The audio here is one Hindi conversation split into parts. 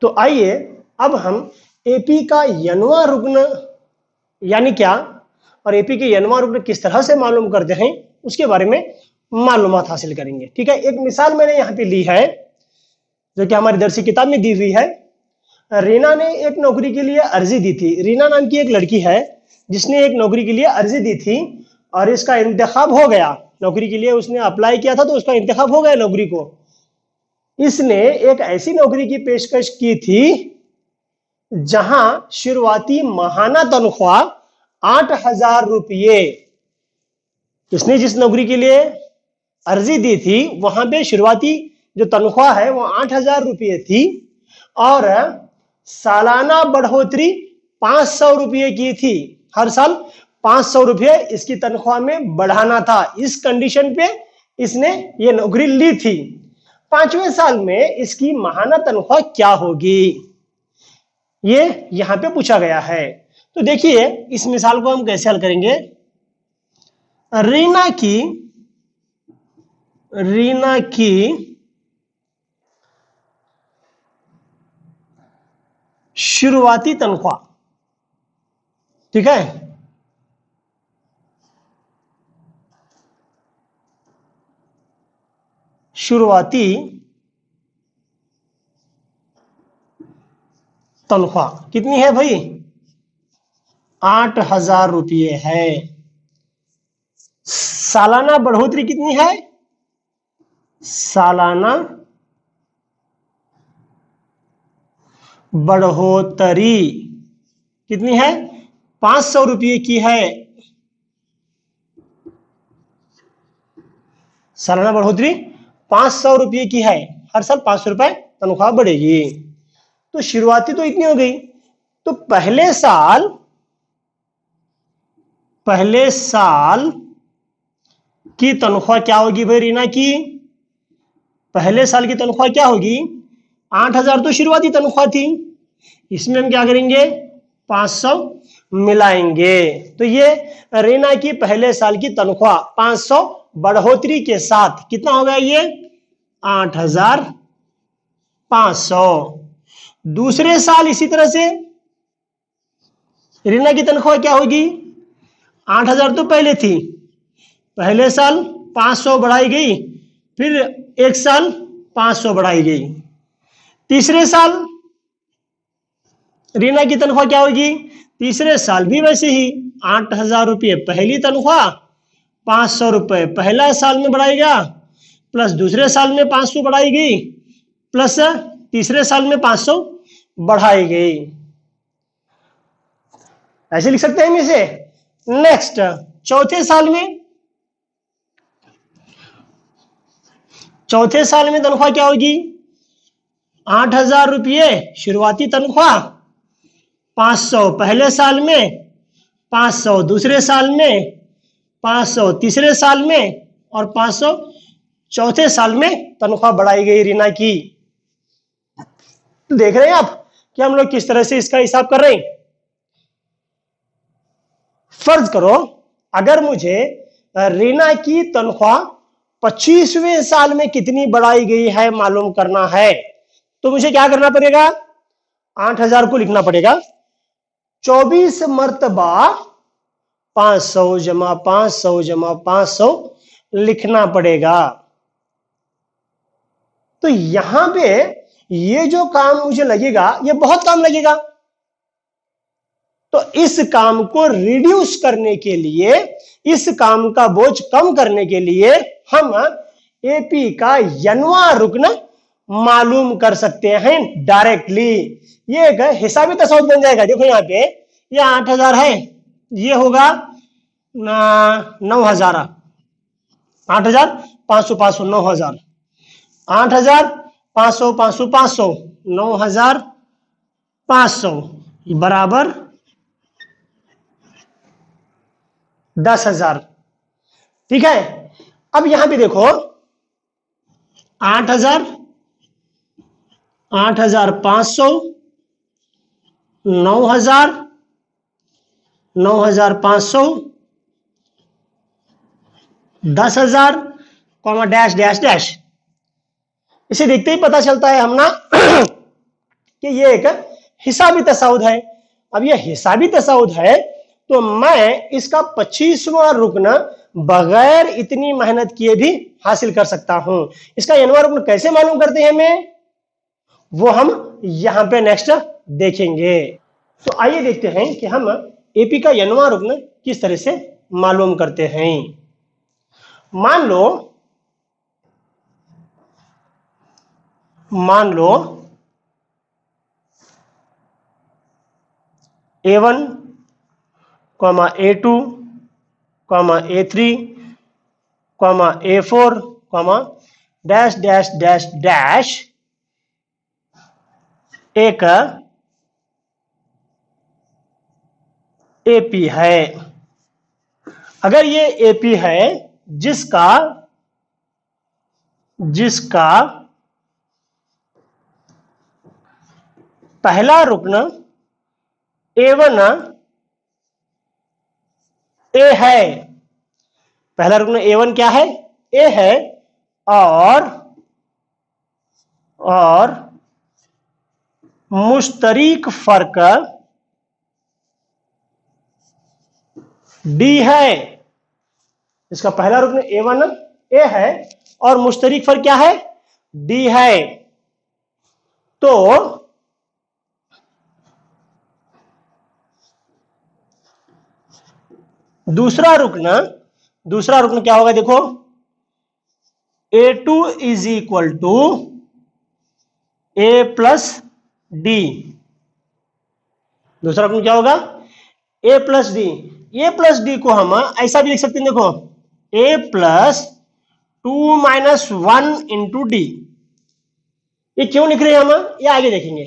तो आइए अब हम एपी का यनवा रुग्ण यानी क्या और एपी के यनवा रुग्ण किस तरह से मालूम करते हैं उसके बारे में मालूमात हासिल करेंगे। ठीक है, एक मिसाल मैंने यहां पे ली है जो कि हमारी दरसी किताब में दी हुई है। रीना ने एक नौकरी के लिए अर्जी दी थी। रीना नाम की एक लड़की है जिसने एक नौकरी के लिए अर्जी दी थी और इसका इंतखाब हो गया। नौकरी के लिए उसने अप्लाई किया था तो उसका इंतखाब हो गया नौकरी को। इसने एक ऐसी नौकरी की पेशकश की थी जहां शुरुआती माहाना तनख्वाह 8,000 रुपये। इसने जिस नौकरी के लिए अर्जी दी थी वहां पे शुरुआती जो तनख्वाह है वो 8,000 रुपये थी और सालाना बढ़ोतरी 500 रुपये की थी। हर साल 500 रुपये इसकी तनख्वाह में बढ़ाना था। इस कंडीशन पे इसने ये नौकरी ली थी। 5वें साल में इसकी माहाना तनख्वाह क्या होगी ये यहां पे पूछा गया है। तो देखिए इस मिसाल को हम कैसे हल करेंगे। रीना की शुरुआती तनख्वाह, ठीक है, शुरुआती तनख्वाह कितनी है भाई? 8,000 रुपये है। सालाना बढ़ोतरी कितनी है? सालाना बढ़ोतरी कितनी है? 500 रुपये की है। सालाना बढ़ोतरी 500 रुपये की है। हर साल 500 रुपए तनख्वाह बढ़ेगी। तो शुरुआती तो इतनी हो गई। तो पहले साल की तनख्वाह क्या होगी भाई रीना की? पहले साल की तनख्वाह क्या होगी? 8,000 तो शुरुआती तनख्वाह थी। इसमें हम क्या करेंगे? 500 मिलाएंगे। तो ये रीना की पहले साल की तनख्वाह 500 बढ़ोतरी के साथ कितना हो गया? ये 8,500। दूसरे साल इसी तरह से रीना की तनख्वाह क्या होगी? 8,000 तो पहले थी। पहले साल 500 बढ़ाई गई, फिर एक साल 500 बढ़ाई गई। तीसरे साल रीना की तनख्वाह क्या होगी? तीसरे साल भी वैसे ही 8,000 रुपये पहली तनख्वाह, 500 रुपए पहला साल में बढ़ाई गया, प्लस दूसरे साल में 500 बढ़ाई गई, प्लस तीसरे साल में 500 बढ़ाई गई। ऐसे लिख सकते हैं हम इसे। नेक्स्ट चौथे साल में तनख्वाह क्या होगी? 8,000 रुपये शुरुआती तनख्वाह, 500 पहले साल में, 500 दूसरे साल में, 500 तीसरे साल में और 500 चौथे साल में तनख्वाह बढ़ाई गई रीना की। देख रहे हैं आप कि हम लोग किस तरह से इसका हिसाब कर रहे हैं। फर्ज करो अगर मुझे रीना की तनख्वाह 25वें साल में कितनी बढ़ाई गई है मालूम करना है, तो मुझे क्या करना पड़ेगा? 8,000 को लिखना पड़ेगा 24 मर्तबा 500 जमा 500 जमा 500 लिखना पड़ेगा। तो यहां पे ये जो काम मुझे लगेगा ये बहुत काम लगेगा। तो इस काम को रिड्यूस करने के लिए, इस काम का बोझ कम करने के लिए हम एपी का यनवा रुग्ण मालूम कर सकते हैं डायरेक्टली। ये एक हिसाबी तसव्वुर बन जाएगा। देखो यहां पे ये 8,000 है, ये होगा 9,000, 8,000 500 500 9,000, 8,000 500 500 500 9,500 बराबर 10,000। ठीक है, अब यहां पे देखो 8,000 8,500 9,000 9,500 10,000 कॉमा डैश डैश डैश। इसे देखते ही पता चलता है हम ना कि ये एक हिसाबी तसाउद है। अब ये हिसाबी तसाउद है तो मैं इसका 25वां रुकन बगैर इतनी मेहनत किए भी हासिल कर सकता हूं। इसका n वां रुकन कैसे मालूम करते हैं हमें, वो हम यहां पे नेक्स्ट देखेंगे। तो आइए देखते हैं कि हम एपी का n वां रुकन किस तरह से मालूम करते हैं। मान लो A1, A2, A3, A4, dash dash dash dash एक एपी है। अगर ये एपी है जिसका पहला रुकन A1 ए है, पहला रुकन A1 क्या है, ए है, और मुश्तरिक फर्क डी है। इसका पहला रुकन A1 ए है और मुश्तरिक फर्क क्या है, डी है। तो दूसरा रुकन क्या होगा, देखो A2 is equal to A plus D. दूसरा रुकन क्या होगा, A plus D. A plus D को हम ऐसा भी लिख सकते हैं, देखो A plus 2 minus 1 into D. ये क्यों लिख रहे हैं हम, ये आगे देखेंगे।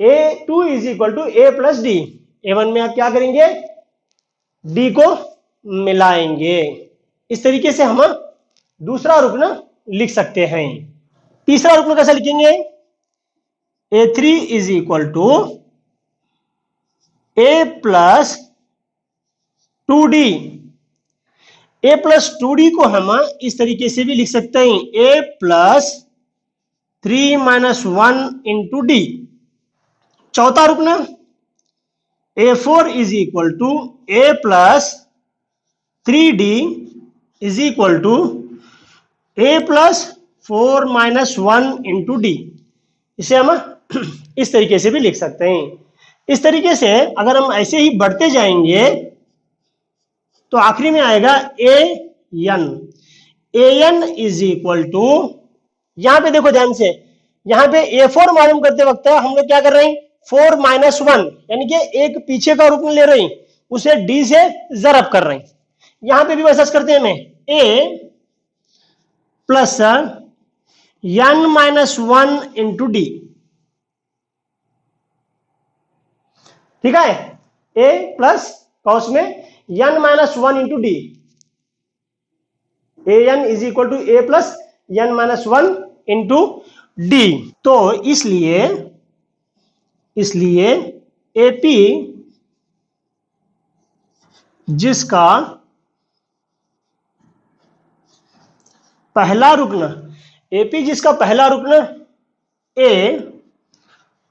A2 is equal to A plus D. A1 में आप क्या करेंगे, डी को मिलाएंगे। इस तरीके से हम दूसरा रुकन लिख सकते हैं। तीसरा रुकन कैसे लिखेंगे, A3 is equal to A plus 2D। A plus 2D को हम इस तरीके से भी लिख सकते हैं, A plus 3 minus 1 into D. चौथा रुकन A4 is equal to A plus 3D is equal to A plus 4 minus 1 into D. इसे हम इस तरीके से भी लिख सकते हैं। इस तरीके से अगर हम ऐसे ही बढ़ते जाएंगे तो आखिरी में आएगा an इज इक्वल टू, यहां पे देखो ध्यान से, यहां पे A4 मालूम करते वक्त हम लोग क्या कर रहे हैं, 4 माइनस 1 यानी कि एक पीछे का रुकन ले रहे हैं, उसे D से जरब कर रहे हैं। यहां पे भी वैसा करते हैं, हमें A plus n minus 1 into D. ठीक है, A प्लस कॉस में n minus 1 into D. an is equal to A plus n minus 1 into D. तो इसलिए एपी जिसका पहला रुकन ए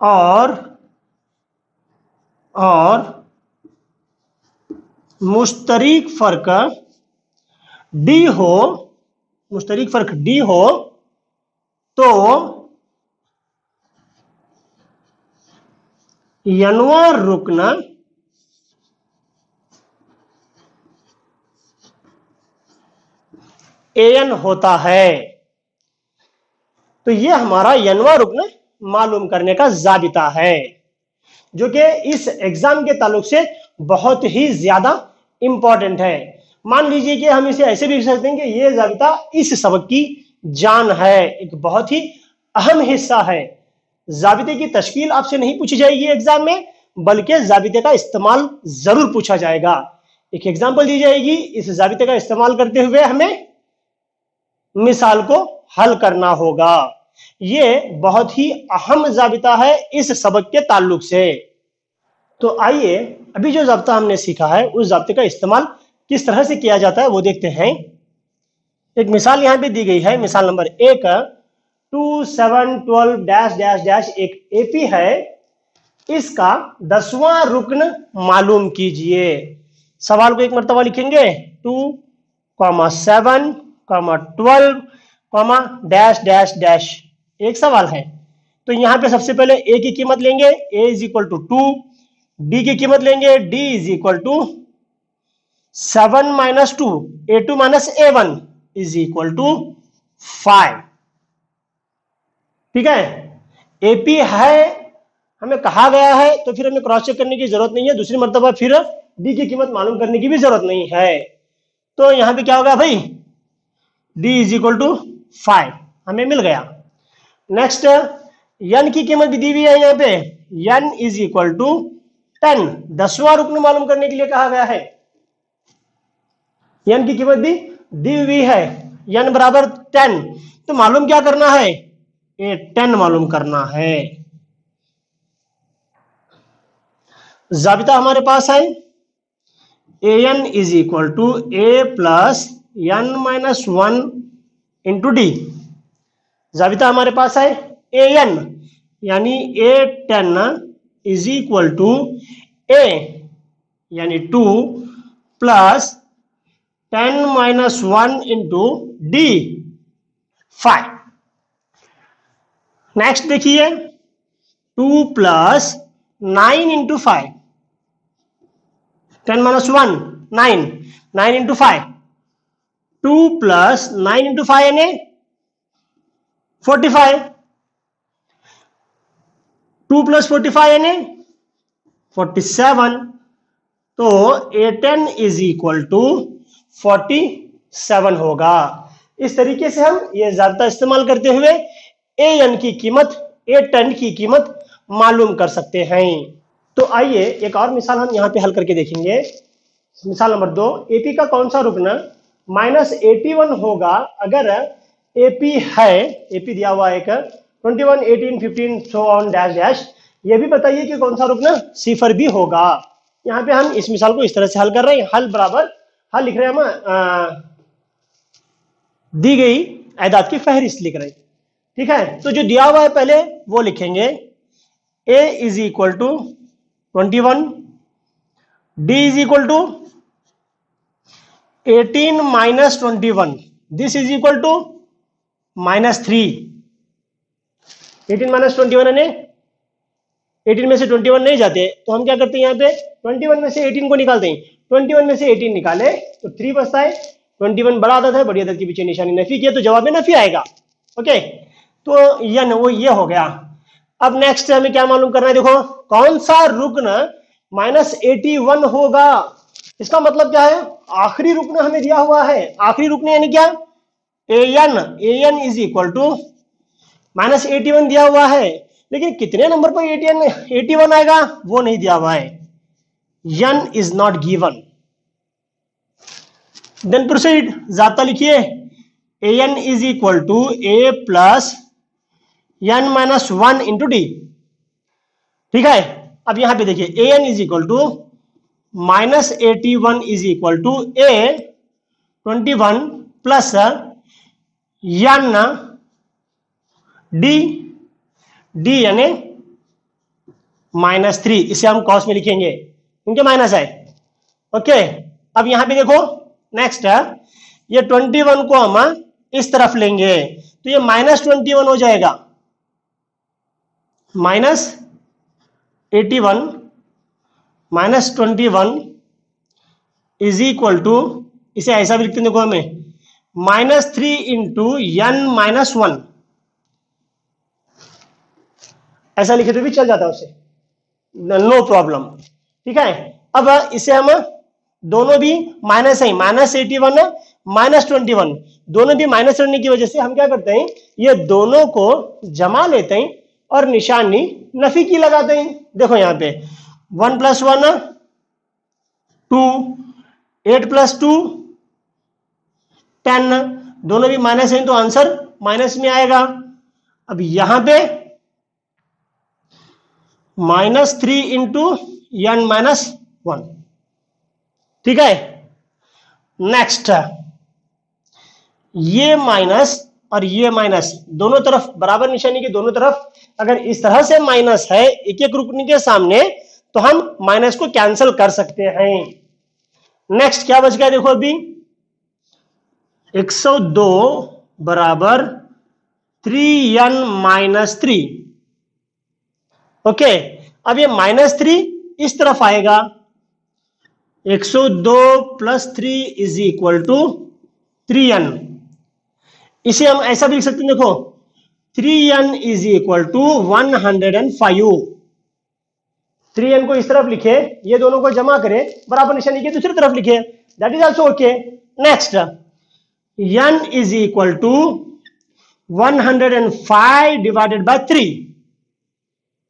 और मुश्तरिक फर्क डी हो, तो n वां रुकन an होता है। तो ये हमारा n वां रुकन मालूम करने का जाबिता है, जो कि इस एग्जाम के ताल्लुक से बहुत ही ज्यादा इंपॉर्टेंट है। मान लीजिए कि हम इसे ऐसे भी लिख सकते हैं कि ये जाबिता इस सबक की जान है, एक बहुत ही अहम हिस्सा है। जाबिते की तश्कील आपसे नहीं पूछी जाएगी एग्जाम में, बल्कि जाबिते का इस्तेमाल जरूर पूछा जाएगा। एक एग्जाम्पल दी जाएगी, इस जाबिते का इस्तेमाल करते हुए हमें मिसाल को हल करना होगा। ये बहुत ही अहम जाबिता है इस सबक के ताल्लुक से। तो आइए अभी जो जाबिता हमने सीखा है उस जाबिते का इस्तेमाल किस तरह से किया जाता है वो देखते हैं। एक मिसाल यहां पे दी गई है, मिसाल नंबर 1, 2, 7, 12 डैश डैश डैश एक एपी है, इसका 10वां रुकन मालूम कीजिए। सवाल को एक मर्तबा लिखेंगे, 2, 7, 12, डैश डैश डैश, एक सवाल है। तो यहां पे सबसे पहले ए की कीमत लेंगे, A is equal to 2, D की कीमत लेंगे, D is equal to 7 minus 2, A2 minus A1 is equal to 5। ठीक है, एपी है, हमें कहा गया है, तो फिर हमें क्रॉस चेक करने की जरूरत नहीं है, दूसरी मर्तबा फिर डी की कीमत मालूम करने की भी जरूरत नहीं है। तो यहां पे क्या होगा भाई, डी इज इक्वल टू 5 हमें मिल गया। नेक्स्ट, यन की कीमत भी दी हुई है, यहाँ पे यन इज इक्वल टू 10, 10वां रुकन मालूम करने के लिए कहा गया है। यन की कीमत भी दी हुई है, यन बराबर 10, तो मालूम क्या करना है, ए 10 मालूम करना है। जाबिता हमारे पास है, a n is equal to A plus n minus 1 into d. जाबिता हमारे पास है ए एन, यानी a 10 is equal to a यानी 2 plus 10 minus 1 into d 5। Next देखिए, 2 plus 9 into 5, 10 minus 1 9, 9 into 5, 2 plus 9 into 5 यानी 45, 2 प्लस 45 यानी 47। तो A10 इज इक्वल टू 47 होगा। इस तरीके से हम ये जाब्ता इस्तेमाल करते हुए AN की कीमत, A10 की कीमत मालूम कर सकते हैं। तो आइए एक और मिसाल हम यहाँ पे हल करके देखेंगे। मिसाल नंबर 2, AP का कौन सा रुकना -81 होगा अगर AP है, AP दिया हुआ है एक 21, 18, 15 सो ऑन डैश डैश, ये भी बताइए कि कौन सा रुकना सिफर भी होगा। यहाँ पे हम इस मिसाल को इस तरह से हल कर रहे हैं, हल बराबर हल लिख रहे हैं हम, दी गई आयदाद की फहरिस्त लिख रहे हैं। ठीक है, तो जो दिया हुआ है पहले वो लिखेंगे, A is equal to 21, D is equal to 18 minus 21, this is equal to -3। 18 minus 21 यानी 18 में से 21 नहीं जाते, तो हम क्या करते हैं, यहाँ पे 21 में से 18 को निकालते हैं। 21 में से 18 निकाले तो 3 बचता है। 21 बड़ा अदद है, बड़ी अदद के पीछे निशानी नफी किया तो जवाब में नफी आएगा। ओके, तो ये हो गया। अब नेक्स्ट हमें क्या मालूम करना है, देखो कौन सा रुकन -81 होगा। इसका मतलब क्या है, आखिरी रुकन हमें दिया हुआ है। आखिरी रुकन यानी क्या, an इज इक्वल टू -81 दिया हुआ है, लेकिन कितने नंबर पर 81 आएगा वो नहीं दिया हुआ है। n is not given. Then proceed, जाब्ता लिखिए, an is equal to a plus n minus 1 into D. ठीक है, अब यहां पे देखिए an is equal to -81 is equal to a 21 plus n D यानी -3, इसे हम कॉस में लिखेंगे क्योंकि माइनस है। ओके, अब यहां पे देखो नेक्स्ट है, ये 21 को हम इस तरफ लेंगे तो ये -21 हो जाएगा। -81 -21 इज इक्वल टू, इसे ऐसा भी लिखते हैं देखो हमें, -3 इंटू n माइनस 1, ऐसा लिखे तो भी चल जाता है उससे, नो प्रॉब्लम। ठीक है, अब इसे हम दोनों भी माइनस है, -81 -21 दोनों भी माइनस रहने की वजह से हम क्या करते हैं, ये दोनों को जमा लेते हैं और निशानी नफी की लगाते हैं। देखो यहां पे 1 + 1 2, 8 + 2 10, दोनों भी माइनस है तो आंसर माइनस में आएगा। अब यहां पे -3 इंटू n माइनस 1। ठीक है, नेक्स्ट ये माइनस और ये माइनस, दोनों तरफ बराबर निशानी के दोनों तरफ अगर इस तरह से माइनस है एक एक रुकने के सामने, तो हम माइनस को कैंसिल कर सकते हैं। नेक्स्ट क्या बच गया देखो, अभी 102 बराबर 3n माइनस 3। ओके, अब ये माइनस 3 इस तरफ आएगा, 102 plus 3 is equal to 3n। इसे हम ऐसा भी लिख सकते हैं, देखो 3n is equal to 105। 3n को इस तरफ लिखे, ये दोनों को जमा करें, बराबर निशानी के दूसरी तरफ लिखे, that is also okay. Next n is equal to 105 divided by 3।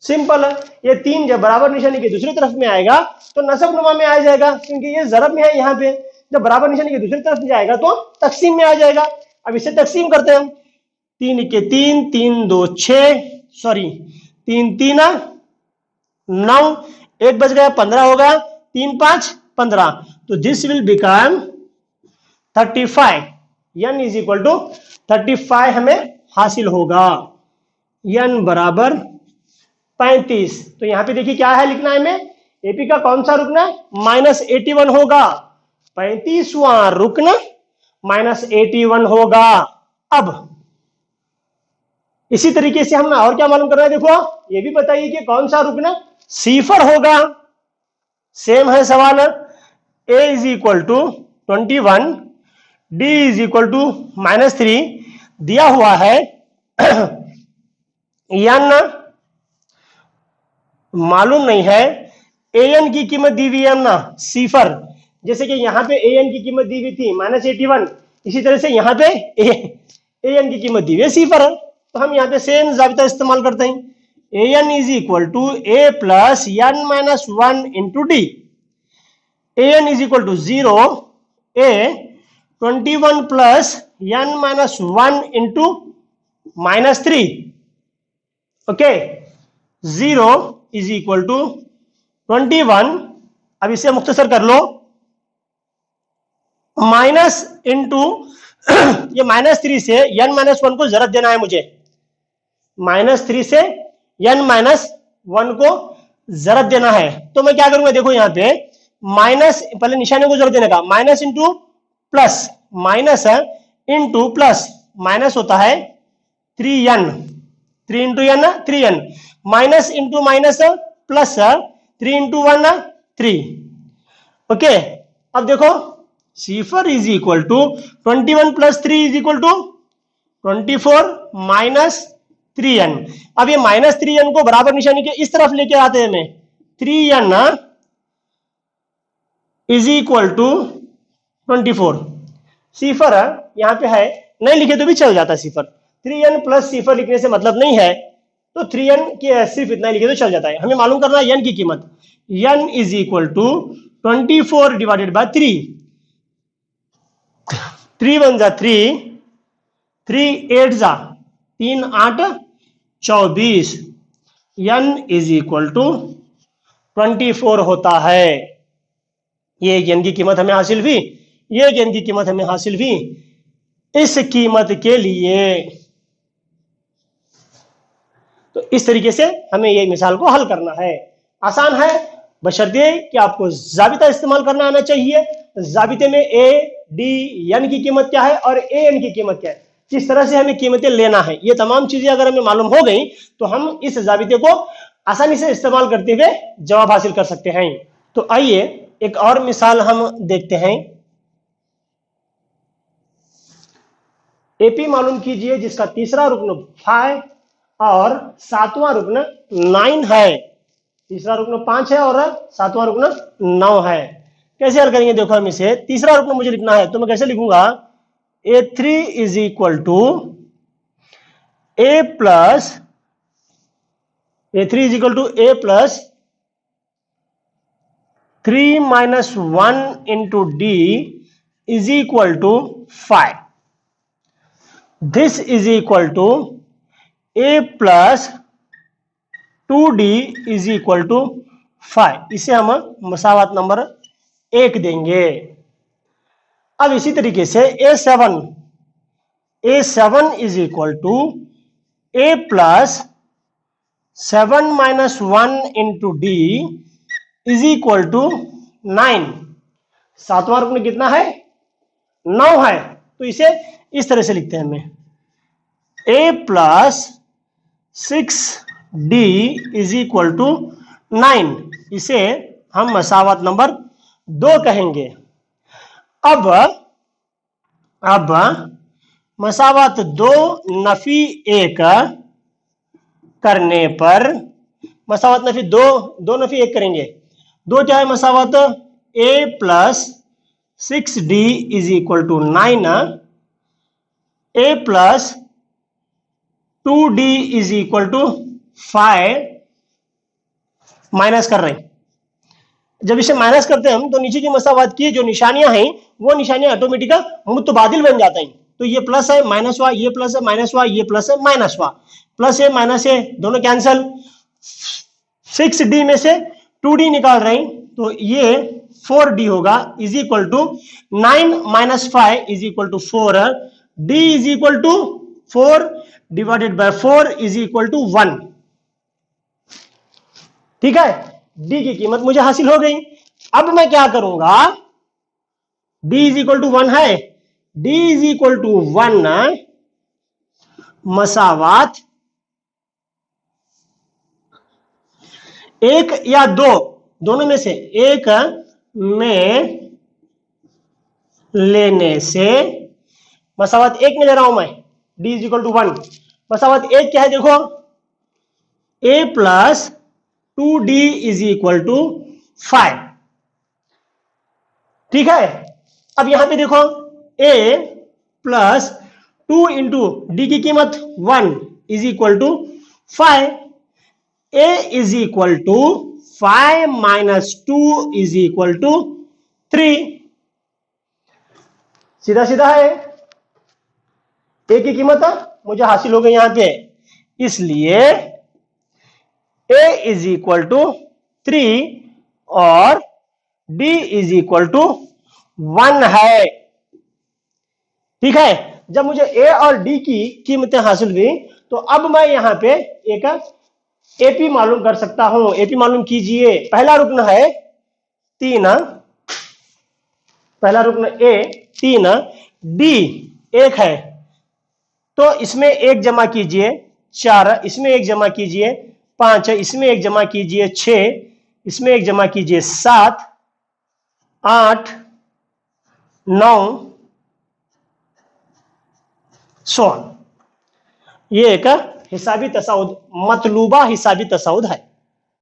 Simple है, ये 3 जब बराबर निशानी के दूसरी तरफ में आएगा तो नसब नुमा में आ जाएगा, क्योंकि ये ज़रब में है। यहाँ पे जब बराबर निशानी के दूसरी तरफ में जाएगा तो तकसीम में आ जाएगा। अब इसे तकसीम करते हैं हम, 3 के 3, 3 2 6, सॉरी 3 3 9, 1 बच गया 15 होगा, 3 5 15, तो this will become 35। n is equal to 35 हमें हासिल होगा। n बराबर 35। तो यहां पे देखिए क्या है लिखना है हमें, एपी का कौन सा रुकना -81 होगा, 35वां रुकन -81 होगा। अब इसी तरीके से हमने और क्या मालूम करना है, देखो ये भी बताइए कि कौन सा रुकन सिफर होगा। सेम है सवाल, a is equal to 21, d is equal to -3 दिया हुआ है, n मालूम नहीं है, an की कीमत दी हुई है ना सिफर, जैसे कि यहां पे an की कीमत दी हुई थी -81, इसी तरह से यहां पे an की कीमत दी हुई है सिफर है, तो हम यहां पे सेम जाबिता इस्तेमाल करते हैं, an is equal to a plus n minus 1 into D. an is equal to 0, a 21 plus n minus 1 into -3। Okay, 0 is equal to 21, अब इसे मुख्तसर कर लो, माइनस इंटू ये -3 से n माइनस 1 को जरब देना है मुझे, -3 से n माइनस 1 को जरब देना है। तो मैं क्या करूंगा, देखो यहां पे माइनस, पहले निशाने को जरब देने का, minus into plus, minus into plus, minus होता है 3n, 3 into n 3n, minus into minus plus 3 into 1 3। Okay, अब देखो सिफर is equal to 21 plus 3 is equal to 24 minus 3n। अब ये -3n को बराबर निशानी के इस तरफ लेके आते हैं, हमें 3n इज इक्वल टू 24। सिफर यहां पे है, नहीं लिखे तो भी चल जाता सिफर, 3n प्लस सिफर लिखने से मतलब नहीं है, तो 3n के सिर्फ इतना लिखे तो चल जाता है। हमें मालूम करना है n की कीमत, n is equal to 24 divided by 3, 3 1 जा 3, 3 8 जा 3 8 24, n इज इक्वल टू 24 होता है। ये n की कीमत हमें हासिल हुई, ये n की कीमत हमें हासिल हुई। इस कीमत के लिए तो इस तरीके से हमें ये मिसाल को हल करना है। आसान है, बशर्ते कि आपको जाबिता इस्तेमाल करना आना चाहिए। जाबिते में a, d, n की कीमत क्या है और an की कीमत क्या है, किस तरह से हमें कीमतें लेना है, ये तमाम चीजें अगर हमें मालूम हो गई तो हम इस जाबिते को आसानी से इस्तेमाल करते हुए जवाब हासिल कर सकते हैं। तो आइए एक और मिसाल हम देखते हैं। एपी मालूम कीजिए जिसका तीसरा रुकन 5 और सातवां रुकन 9 है। तीसरा रुकन 5 है और सातवां रुकन 9 है। कैसे हल करेंगे, देखो हम इसे, तीसरा रुकन मुझे लिखना है तो मैं कैसे लिखूंगा, a3 is equal to a plus, a3 is equal to a plus 3 minus 1 into D is equal to 5। This is equal to a plus 2d is equal to 5। इसे हम मसावत नंबर 1 देंगे। अब इसी तरीके से A7 is equal to A plus 7 minus 1 into D is equal to 9। सातवां रुकन कितना है? 9 है। तो इसे इस तरह से लिखते हैं हमें, A plus 6D is equal to 9। इसे हम मसावत नंबर 2 कहेंगे। अब मसावत 2 नफी 1 करने पर, मसावत नफी 2 नफी 1 करेंगे। 2 क्या है मसावत? A plus 6D is equal to 9, A plus 2D is equal to 5। Minus कर रहे हैं, जब इसे माइनस करते हैं हम तो नीचे की मसावत की जो निशानियां हैं वो निशानियां ऑटोमेटिक मुतबादिल बन जाता है। तो ये प्लस है माइनस हुआ, ये प्लस है माइनस हुआ, ये प्लस है माइनस हुआ, प्लस है माइनस है दोनों कैंसल। 6D में से 2D निकाल रहे हैं तो ये 4D होगा is equal to 9 minus 5 is equal to 4। D is equal to 4 divided by 4 is equal to 1। ठीक है, D की कीमत मुझे हासिल हो गई। अब मैं क्या करूंगा? D इज इक्वल टू 1 है, D इज इक्वल टू 1 मसावत 1 या 2 दोनों में से एक में लेने से, मसावत 1 में ले रहा हूं मैं, D इज इक्वल टू 1। मसावत 1 क्या है देखो, A plus 2D is equal to 5। ठीक है, अब यहां पे देखो A प्लस 2 इंटू डी की कीमत 1 is equal to 5। A is equal to 5 minus 2 is equal to 3। सीधा सीधा है। A की कीमत मुझे हासिल हो गई यहां पे, इसलिए A इज इक्वल टू 3 और D इज इक्वल टू 1 है। ठीक है, जब मुझे A और D की कीमतें हासिल हुई तो अब मैं यहां पे एक AP मालूम कर सकता हूं। AP मालूम कीजिए। पहला रुकन है 3, पहला रुकन A 3, D 1 है तो इसमें 1 जमा कीजिए 4, इसमें 1 जमा कीजिए 5, इसमें 1 जमा कीजिए 6, इसमें 1 जमा कीजिए 7, 8, 9, 16। ये एक हिसाबी तसाउद, मतलूबा हिसाबी तसाउद है।